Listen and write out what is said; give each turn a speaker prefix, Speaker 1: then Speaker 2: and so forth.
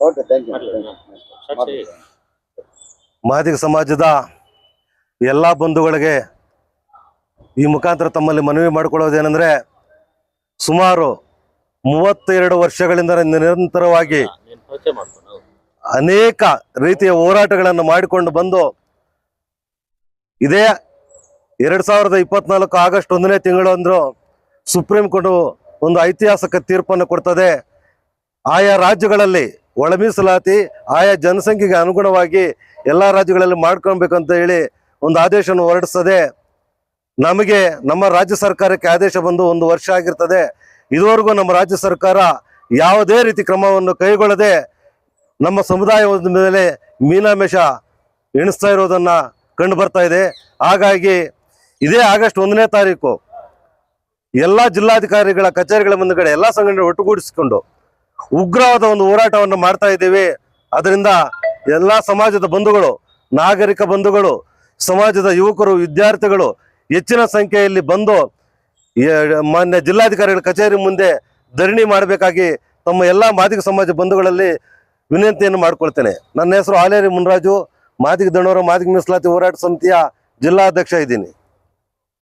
Speaker 1: Okay, thank you.
Speaker 2: Madiga ಸಮಾಜದ ಎಲ್ಲ ಬಂಧುಗಳಿಗೆ ಈ ಮುಖಾಂತರ ತಮ್ಮಲ್ಲಿ ಮನವಿ ಮಾಡಿಕೊಳ್ಳೋದೇನೆಂದರೆ, ಸುಮಾರು 32 ವರ್ಷಗಳಿಂದ ನಿರಂತರವಾಗಿ ಅನೇಕ ರೀತಿಯ ಹೋರಾಟಗಳನ್ನು ಮಾಡಿಕೊಂಡು ಬಂದು ಇದೇ 2024 ಆಗಸ್ಟ್ 1ನೇ ತಿಂಗಳಂದು ಸುಪ್ರೀಂ ಕೋರ್ಟ್ ಒಂದು ಐತಿಹಾಸಿಕ ತೀರ್ಪನ್ನು ಕೊಡ್ತದೆ. ಆಯಾ ರಾಜ್ಯಗಳಲ್ಲಿ ಒಳ ಮೀಸಲಾತಿ ಆಯಾ ಜನಸಂಖ್ಯೆಗೆ ಅನುಗುಣವಾಗಿ ಎಲ್ಲ ರಾಜ್ಯಗಳಲ್ಲಿ ಮಾಡ್ಕೊಳ್ಬೇಕಂತ ಹೇಳಿ ಒಂದು ಆದೇಶವನ್ನು ಹೊರಡಿಸ್ತದೆ. ನಮಗೆ ನಮ್ಮ ರಾಜ್ಯ ಸರ್ಕಾರಕ್ಕೆ ಆದೇಶ ಬಂದು 1 ವರ್ಷ ಆಗಿರ್ತದೆ. ಇದುವರೆಗೂ ನಮ್ಮ ರಾಜ್ಯ ಸರ್ಕಾರ ಯಾವುದೇ ರೀತಿ ಕ್ರಮವನ್ನು ಕೈಗೊಳ್ಳದೆ ನಮ್ಮ ಸಮುದಾಯದ ಮೇಲೆ ಮೀನಾಮೇಷ ಎಣಿಸ್ತಾ ಇರೋದನ್ನು ಕಂಡು ಬರ್ತಾ ಇದೆ. ಹಾಗಾಗಿ ಇದೇ ಆಗಸ್ಟ್ 1ನೇ ತಾರೀಕು ಎಲ್ಲ ಜಿಲ್ಲಾಧಿಕಾರಿಗಳ ಕಚೇರಿಗಳ ಮುಂದುಗಡೆ ಎಲ್ಲ ಸಂಘಟನೆ ಒಟ್ಟುಗೂಡಿಸಿಕೊಂಡು ಉಗ್ರವಾದ ಒಂದು ಹೋರಾಟವನ್ನು ಮಾಡ್ತಾ ಇದ್ದೀವಿ. ಅದರಿಂದ ಎಲ್ಲ ಸಮಾಜದ ಬಂಧುಗಳು, ನಾಗರಿಕ ಬಂಧುಗಳು, ಸಮಾಜದ ಯುವಕರು, ವಿದ್ಯಾರ್ಥಿಗಳು ಹೆಚ್ಚಿನ ಸಂಖ್ಯೆಯಲ್ಲಿ ಬಂದು ಮಾನ್ಯ ಜಿಲ್ಲಾಧಿಕಾರಿಗಳ ಕಚೇರಿ ಮುಂದೆ ಧರಣಿ ಮಾಡಬೇಕಾಗಿ ತಮ್ಮ ಎಲ್ಲ ಮಾದಿಗ ಸಮಾಜ ಬಂಧುಗಳಲ್ಲಿ ವಿನಂತಿಯನ್ನು ಮಾಡಿಕೊಳ್ತೇನೆ. ನನ್ನ ಹೆಸರು ಆಲೇರಿ ಮುನ್ರಾಜು, ಮಾದಿಗ ದಂಡೋರ ಮಾದಿಗ ಮೀಸಲಾತಿ ಹೋರಾಟ ಸಮಿತಿಯ ಜಿಲ್ಲಾಧ್ಯಕ್ಷ ಇದ್ದೀನಿ.